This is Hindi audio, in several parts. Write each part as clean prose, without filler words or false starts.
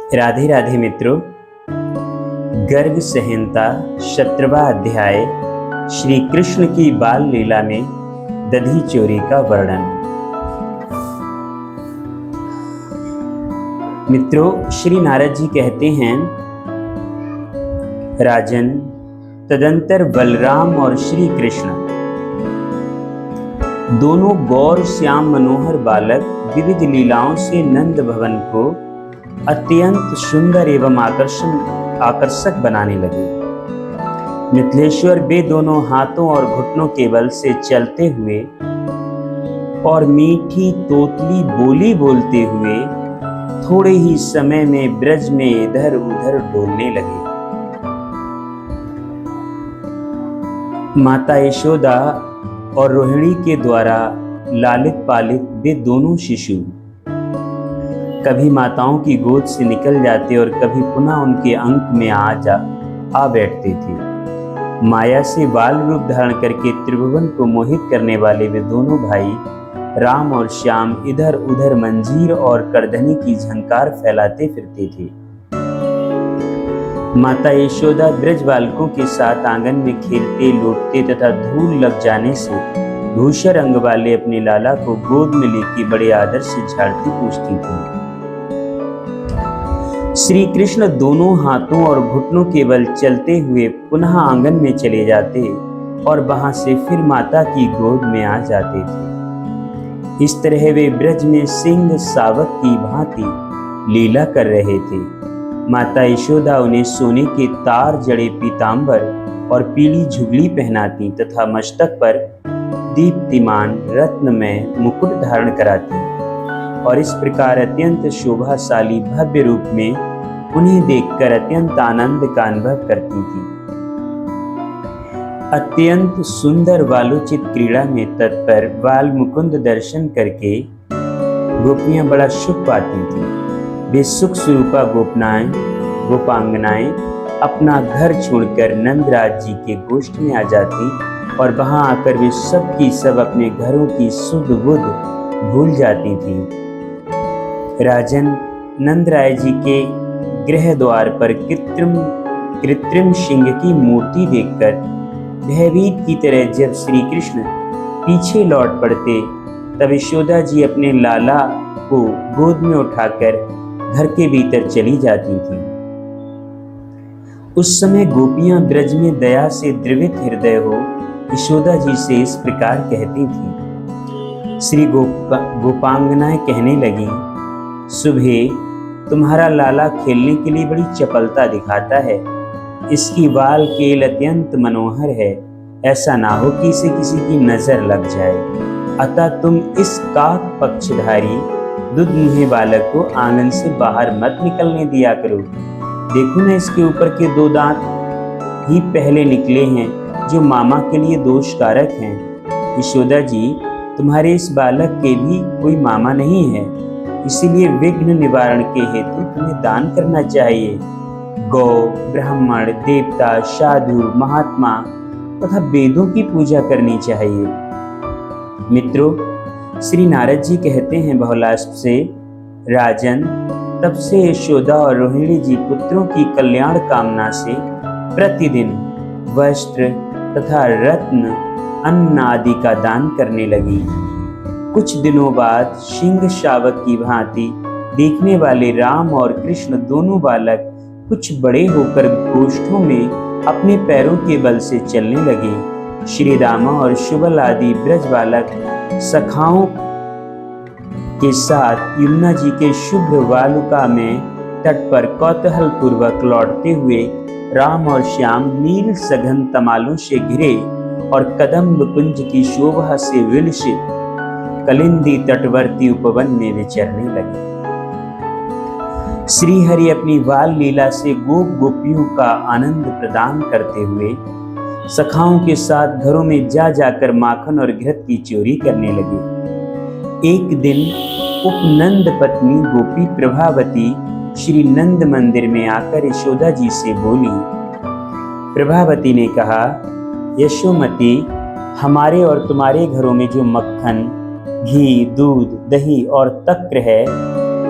राधे राधे मित्रों। गर्ग संहिता 17वां अध्याय श्री कृष्ण की बाल लीला में दधी चोरी का वर्णन। मित्रों, श्री नारद जी कहते हैं, राजन, तदंतर बलराम और श्री कृष्ण दोनों गौर श्याम मनोहर बालक विविध लीलाओं से नंद भवन को अत्यंत सुंदर एवं आकर्षक बनाने लगे। मिथिलेश्वर वे दोनों हाथों और घुटनों के बल से चलते हुए और मीठी तोतली बोली बोलते हुए थोड़े ही समय में ब्रज में इधर उधर डोलने लगे। माता यशोदा और रोहिणी के द्वारा लालित पालित वे दोनों शिशु कभी माताओं की गोद से निकल जाते और कभी पुनः उनके अंक में आ बैठते थे। माया से बाल रूप धारण करके त्रिभुवन को मोहित करने वाले वे दोनों भाई राम और श्याम इधर उधर मंजीर और करधनी की झंकार फैलाते फिरते थे। माता यशोदा ब्रज बालकों के साथ आंगन में खेलते लूटते तथा धूल लग जाने से धूसर अंग वाले अपने लाला को गोद में लेकर बड़े आदर से झाड़ती पूछती थी। श्री कृष्ण दोनों हाथों और घुटनों के बल चलते हुए पुनः आंगन में चले जाते और वहां से फिर माता की गोद में आ जाते थे। इस तरह वे ब्रज में सिंह सावक की भांति लीला कर रहे थे। माता यशोदा उन्हें सोने के तार जड़े पीतांबर और पीली झुगली पहनाती तथा मस्तक पर दीप्तिमान रत्नमय मुकुट धारण कराती और इस प्रकार अत्यंत शोभाशाली भव्य रूप में उन्हें देखकर अत्यंत आनंद का अनुभव करती थी। अत्यंत सुंदर वालोचित क्रीड़ा में तत्पर बाल मुकुंद दर्शन करके गोपियां बड़ा सुख पाती थी। वे सुख स्वरूपा गोपांगनाएं अपना घर छोड़कर नंदराज जी के गोष्ठ में आ जाती और वहां आकर वे सब की सब अपने घरों की सुध बुध भूल जाती थी। राजन, नंदराय जी के गृह द्वार पर कृत्रिम सिंह की मूर्ति देखकर भयभीत की तरह जब श्री कृष्ण पीछे लौट पड़ते तब यशोदा जी अपने लाला को गोद में उठाकर घर के भीतर चली जाती थी। उस समय गोपियां ब्रज में दया से द्रवित हृदय हो यशोदा जी से इस प्रकार कहती थी। श्री गोपांगनाएं कहने लगी, सुबह तुम्हारा लाला खेलने के लिए बड़ी चपलता दिखाता है। इसकी बाल केल अत्यंत मनोहर है। ऐसा ना हो कि इसे किसी की नजर लग जाए। अतः तुम इस काक पक्षधारी दुधमुहे बालक को आंगन से बाहर मत निकलने दिया करो। देखो ना, इसके ऊपर के 2 दांत ही पहले निकले हैं जो मामा के लिए दोषकारक हैं। यशोदा जी, तुम्हारे इस बालक के भी कोई मामा नहीं है, इसीलिए विघ्न निवारण के हेतु तुम्हें दान करना चाहिए। गौ, ब्राह्मण, देवता, साधु, महात्मा तथा वेदों की पूजा करनी चाहिए। मित्रों, श्री नारद जी कहते हैं बहुलाष्ट से, राजन, तब से यशोदा और रोहिणी जी पुत्रों की कल्याण कामना से प्रतिदिन वस्त्र तथा रत्न अन्न आदि का दान करने लगी। कुछ दिनों बाद सिंह शावक की भांति देखने वाले राम और कृष्ण दोनों बालक कुछ बड़े होकर गोष्ठों में अपने पैरों के बल से चलने लगे। श्री रामा और शुबल आदि ब्रज बालक सखाओं के साथ यमुना जी के शुभ्र वालुका में तट पर कौतूहल पूर्वक लौटते हुए राम और श्याम नील सघन तमालों से घिरे और कदम्ब कुंज की शोभा से विलसित कलिंदी तटवर्ती उपवन में विचरने लगे। श्री हरि अपनी बाल लीला से गोपियों का आनंद प्रदान करते हुए सखाओं के साथ घरों में जाकर माखन और घृत की चोरी करने लगे। एक दिन उपनंद पत्नी गोपी प्रभावती श्री नंद मंदिर में आकर यशोदा जी से बोली। प्रभावती ने कहा, यशोमती, हमारे और तुम्हारे घरों में जो मक्खन, घी, दूध, दही और तक्र है,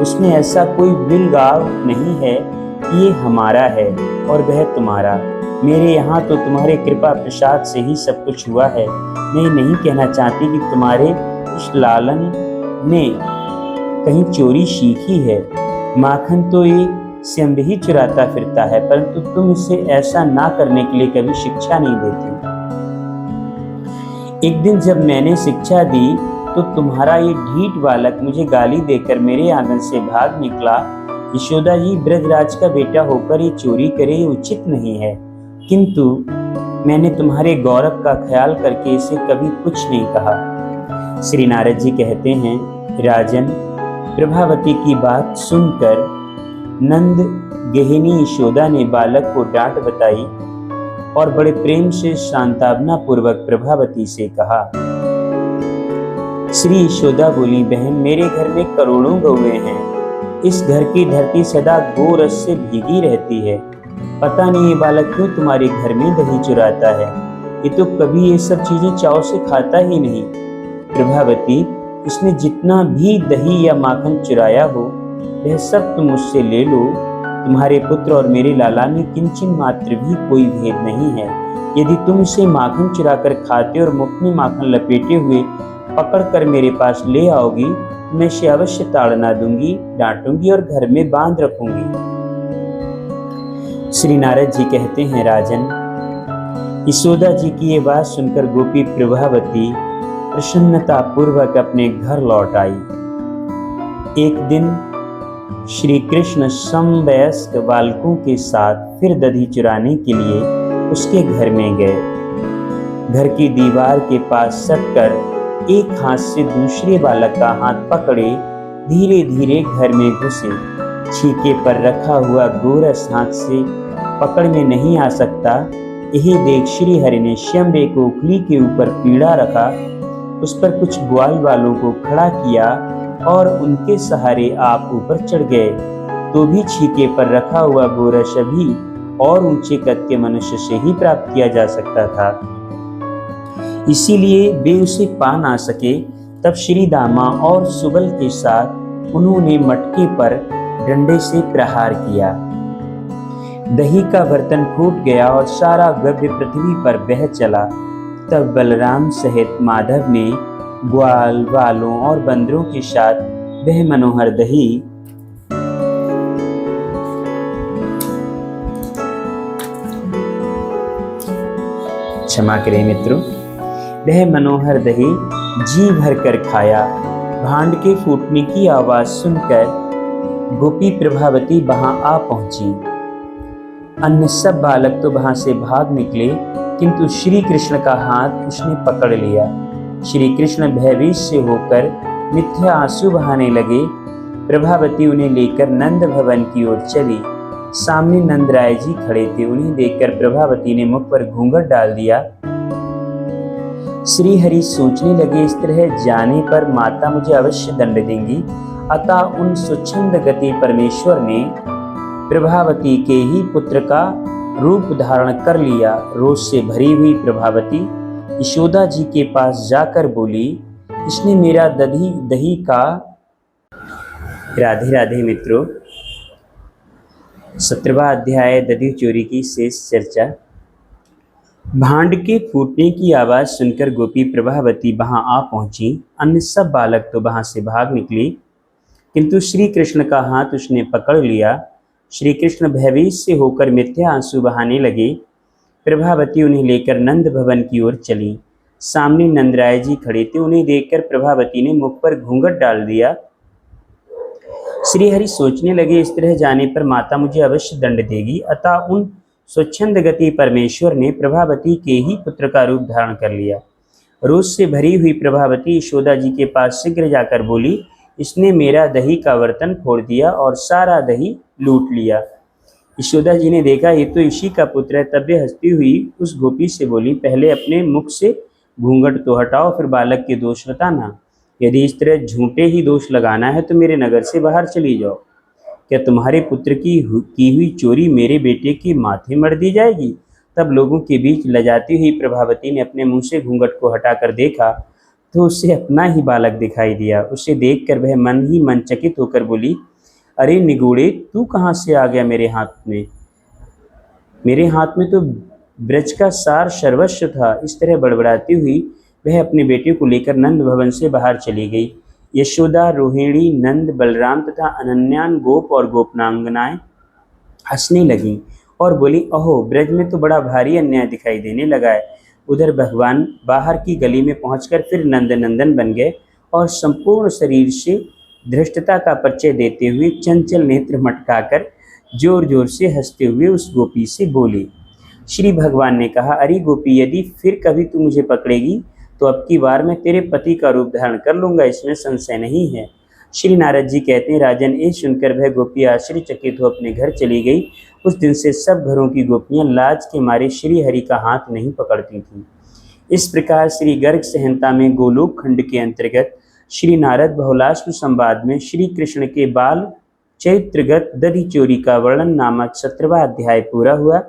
उसमें ऐसा कोई विलगाव नहीं है कि ये हमारा है और वह तुम्हारा। मेरे यहाँ तो तुम्हारे कृपा प्रसाद से ही सब कुछ हुआ है। मैं नहीं कहना चाहती कि तुम्हारे इस लालन ने कहीं चोरी सीखी है। माखन तो ये स्वयं ही चुराता फिरता है, परंतु तुम इसे ऐसा ना करने के लिए कभी शिक्षा नहीं देती। एक दिन जब मैंने शिक्षा दी तो तुम्हारा ये ढीठ बालक मुझे गाली देकर मेरे आंगन से भाग निकला। यशोदा जी, ब्रजराज का बेटा होकर ये चोरी करे ये उचित नहीं है, किंतु मैंने तुम्हारे गौरव का ख्याल करके इसे कभी कुछ नहीं कहा। श्री नारद जी कहते हैं, राजन, प्रभावती की बात सुनकर नंद गेहिनी यशोदा ने बालक को डांट बताई और बड़े प्रेम से सांत्वना पूर्वक प्रभावती से कहा। श्री यशोदा बोली, बहन, मेरे घर में करोड़ों गौएं हैं। इस घर की धरती सदा गो रस से भीगी रहती है। पता नहीं ये बालक क्यों तुम्हारे घर में दही चुराता है। ये तो कभी ये सब चीजें चाव से खाता ही नहीं। प्रभावती, इसने जितना भी दही या माखन चुराया हो वह सब तुम मुझसे ले लो। तुम्हारे पुत्र और मेरे लाला में किंचन मात्र भी कोई भेद नहीं है। यदि तुम इसे माखन चुराकर खाते और मुख में माखन लपेटे हुए पकड़कर मेरे पास ले आओगी तो मैं इसे अवश्य ताड़ना दूंगी, डांटूंगी और घर में बांध रखूंगी। श्री नारद जी कहते हैं, राजन, यशोदा जी की ये बात सुनकर गोपी प्रभावती प्रसन्नता पूर्वक अपने घर लौट आई। एक दिन श्री कृष्ण समवयस्क बालकों के साथ फिर दही चुराने के लिए उसके घर में गए। घर की दीवार के पास सटकर एक हाथ से दूसरे बालक का हाथ पकड़े धीरे धीरे घर में घुसे। छीके पर रखा हुआ गोरस हाथ से पकड़ में नहीं आ सकता। यही देख श्री हरि ने स्वयं एक ओखली के ऊपर पीढ़ा रखा, उस पर कुछ ग्वाल वालों को खड़ा किया और उनके सहारे आप ऊपर चढ़ गए। तो भी छीके पर रखा हुआ गोरस अभी और ऊंचे कद के मनुष्य से ही प्राप्त किया जा सकता था, इसीलिए वे उसे पा ना सके। तब श्री दामा और सुबल के साथ उन्होंने मटके पर डंडे से प्रहार किया। दही का बर्तन फूट गया और सारा गव्य पृथ्वी पर बह चला। तब बलराम सहित माधव ने ग्वाल वालों और बंदरों के साथ वह मनोहर दही क्षमा करें मित्रों, वह मनोहर दही जी भर कर खाया। भांड के फूटने की आवाज सुनकर गोपी प्रभावती वहां आ पहुंची। अन्य सब बालक तो वहां से भाग निकले, किंतु श्री कृष्ण का हाथ उसने पकड़ लिया। श्री कृष्ण भयभीत से होकर मिथ्या आंसू बहाने लगे। प्रभावती उन्हें लेकर नंद भवन की ओर चली। सामने नंदराय जी खड़े थे। उन्हें देखकर प्रभावती ने मुख पर घूंघट डाल दिया। श्री हरि सोचने लगे, इस तरह जाने पर माता मुझे अवश्य दंड देंगी। अतः उन स्वच्छंद गति परमेश्वर ने प्रभावती के ही पुत्र का रूप धारण कर लिया। रोष से भरी हुई प्रभावती यशोदा जी के पास जाकर बोली, इसने मेरा दही का। राधे राधे मित्रों, 17वां अध्याय दधी चोरी की शेष चर्चा। भांड के फूटने की आवाज सुनकर गोपी प्रभावती वहां आ पहुंची। अन्य सब बालक तो वहां से भाग निकले, किंतु श्री कृष्ण का हाथ उसने पकड़ लिया। श्री कृष्ण भयभीत से होकर मिथ्या आंसू बहाने लगे। प्रभावती उन्हें लेकर नंद भवन की ओर चली। सामने नंदराय जी खड़े थे। उन्हें देखकर प्रभावती ने मुख पर घूंघट डाल दिया। श्री हरि सोचने लगे, इस तरह जाने पर माता मुझे अवश्य दंड देगी। अतः उन स्वच्छंद गति परमेश्वर ने प्रभावती के ही पुत्र का रूप धारण कर लिया। रोष से भरी हुई प्रभावती यशोदा जी के पास शीघ्र जाकर बोली, इसने मेरा दही का बर्तन फोड़ दिया और सारा दही लूट लिया। यशोदा जी ने देखा ये तो इसी का पुत्र है। तब वे हंसती हुई उस गोपी से बोली, पहले अपने मुख से घूंघट तो हटाओ, फिर बालक के दोष बताना। यदि इस तरह झूठे ही दोष लगाना है तो मेरे नगर से बाहर चली जाओ। क्या तुम्हारे पुत्र की हुई चोरी मेरे बेटे के माथे मढ़ दी जाएगी? तब लोगों के बीच लजाती हुई प्रभावती ने अपने मुंह से घूंघट को हटाकर देखा तो उसे अपना ही बालक दिखाई दिया। उसे देखकर वह मन ही मन चकित होकर बोली, अरे निगूढ़े, तू कहाँ से आ गया मेरे हाथ में? मेरे हाथ में तो ब्रज का सार सर्वस्व था। इस तरह बड़बड़ाती हुई वह अपने बेटे को लेकर नंद भवन से बाहर चली गई। यशोदा, रोहिणी, नंद, बलराम तथा अनन्यान गोप और गोपनांगनाएं हंसने लगीं और बोली, अहो, ब्रज में तो बड़ा भारी अन्याय दिखाई देने लगा है। उधर भगवान बाहर की गली में पहुंचकर फिर नंदनंदन बन गए और संपूर्ण शरीर से धृष्टता का परिचय देते हुए चंचल नेत्र मटकाकर जोर जोर से हंसते हुए उस गोपी से बोले। श्री भगवान ने कहा, अरे गोपी, यदि फिर कभी तू मुझे पकड़ेगी तो अब की बार मैं तेरे पति का रूप धारण कर लूंगा, इसमें संशय नहीं है। श्री नारद जी कहते हैं, राजन, ये सुनकर वह गोपी आश्चर्यचकित हो अपने घर चली गई। उस दिन से सब घरों की गोपियां लाज के मारे श्री हरि का हाथ नहीं पकड़ती थीं। इस प्रकार श्री गर्ग संहिता में गोलोक खंड के अंतर्गत श्री नारद बहुलाश्व संवाद में श्री कृष्ण के बाल चैत्रगत दधि चोरी का वर्णन नामक 17वां अध्याय पूरा हुआ।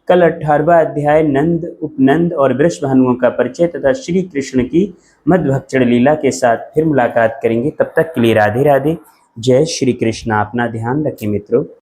कल 18वां अध्याय नंद, उपनंद और वृषभानुओं का परिचय तथा श्री कृष्ण की मध्वक्षण लीला के साथ फिर मुलाकात करेंगे। तब तक के लिए राधे राधे। जय श्री कृष्ण। अपना ध्यान रखें मित्रों।